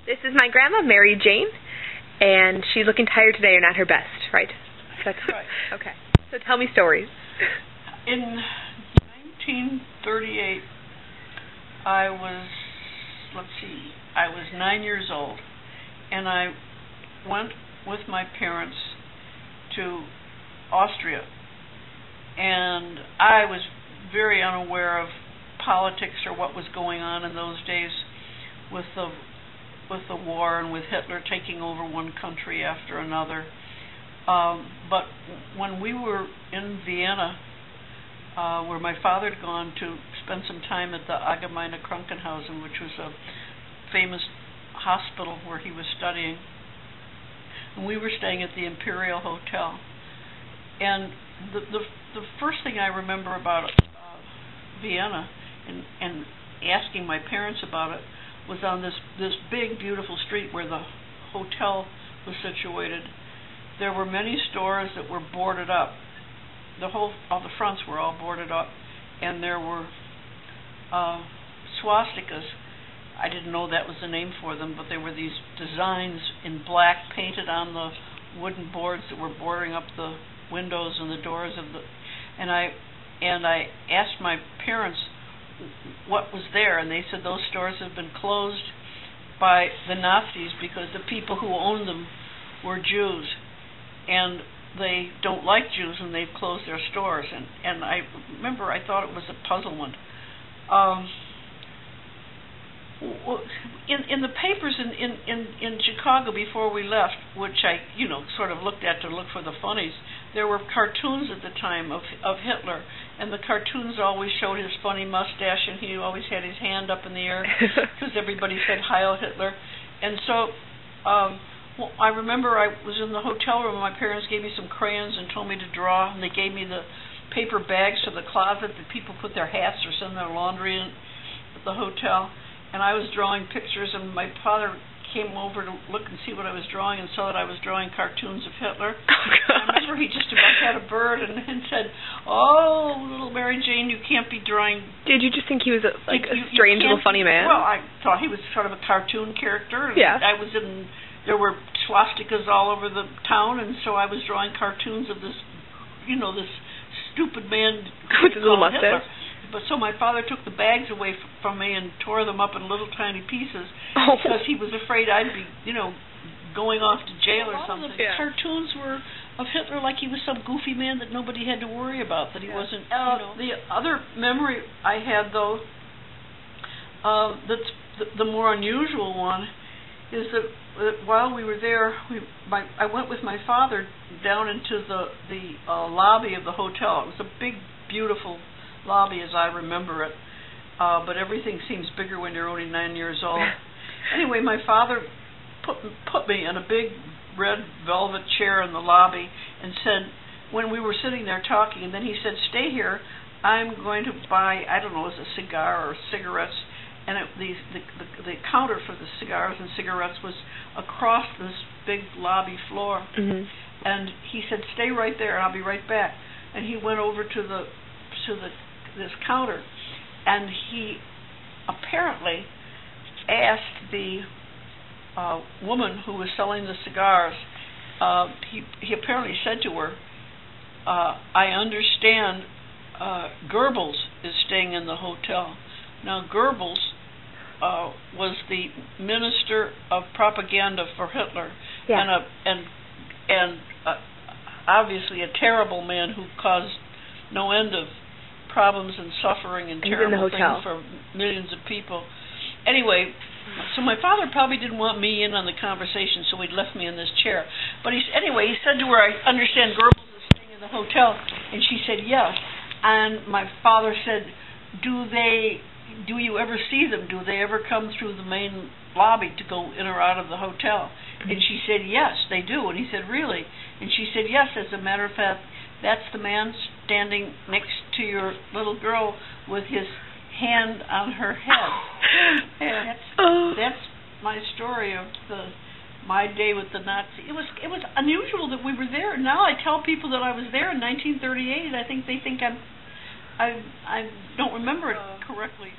This is my grandma, Mary Jane, and she's looking tired today or not her best, right? That's right. Okay. So tell me stories. In 1938, I was 9 years old, and I went with my parents to Austria, and I was very unaware of politics or what was going on in those days with the war and with Hitler taking over one country after another. But when we were in Vienna, where my father had gone to spend some time at the Allgemeine Krankenhausen, which was a famous hospital where he was studying, and we were staying at the Imperial Hotel. And the first thing I remember about Vienna and asking my parents about it was on this big, beautiful street where the hotel was situated. There were many stores that were boarded up. All the fronts were all boarded up, and there were swastikas. I didn't know that was the name for them, but they were these designs in black painted on the wooden boards that were bordering up the windows and the doors of the. And I asked my parents what was there, and they said those stores have been closed by the Nazis because the people who owned them were Jews, and they don't like Jews, and they've closed their stores. And I remember I thought it was a puzzlement. In the papers in Chicago before we left, which I sort of looked at to look for the funnies, there were cartoons at the time of Hitler, and the cartoons always showed his funny mustache, and he always had his hand up in the air because everybody said Heil Hitler. And so I remember I was in the hotel room, and my parents gave me some crayons and told me to draw, and they gave me the paper bags for the closet that people put their hats or send their laundry in at the hotel. And I was drawing pictures, and my father came over to look and see what I was drawing, and saw that I was drawing cartoons of Hitler. Oh, I remember he just about had a bird and said, "Oh, little Mary Jane, you can't be drawing." Did you just think he was a strange little funny man? Well, I thought he was sort of a cartoon character. Yeah. There were swastikas all over the town, and so I was drawing cartoons of this, this stupid man with his little mustache. Hitler. But so my father took the bags away from me and tore them up in little tiny pieces because he was afraid I'd be, going off to jail or something. Yeah. Cartoons were of Hitler like he was some goofy man that nobody had to worry about, that he wasn't, The other memory I had, though, that's the more unusual one, is that while we were there, I went with my father down into the lobby of the hotel. It was a big, beautiful lobby as I remember it, but everything seems bigger when you're only 9 years old. Anyway, my father put me in a big red velvet chair in the lobby and said, when we were sitting there talking, and then he said, "Stay here, I'm going to buy," I don't know, it was a cigar or cigarettes, and the counter for the cigars and cigarettes was across this big lobby floor. Mm-hmm. And he said, "Stay right there, and I'll be right back." And he went over to this counter, and he apparently asked the woman who was selling the cigars, he apparently said to her, "I understand Goebbels is staying in the hotel." Now Goebbels was the minister of propaganda for Hitler, yeah. and obviously a terrible man who caused no end of problems and suffering and terrible things for millions of people. Anyway, so my father probably didn't want me in on the conversation, so he'd left me in this chair. But he said to her, "I understand Goebbels is staying in the hotel," and she said yes. And my father said, "Do you ever see them? Do they ever come through the main lobby to go in or out of the hotel?" And she said, "Yes, they do." And he said, "Really?" And she said, "Yes, as a matter of fact, that's the man standing next to your little girl with his hand on her head." And that's my story of my day with the Nazi. It was unusual that we were there. Now I tell people that I was there in 1938. I think they think I don't remember it correctly.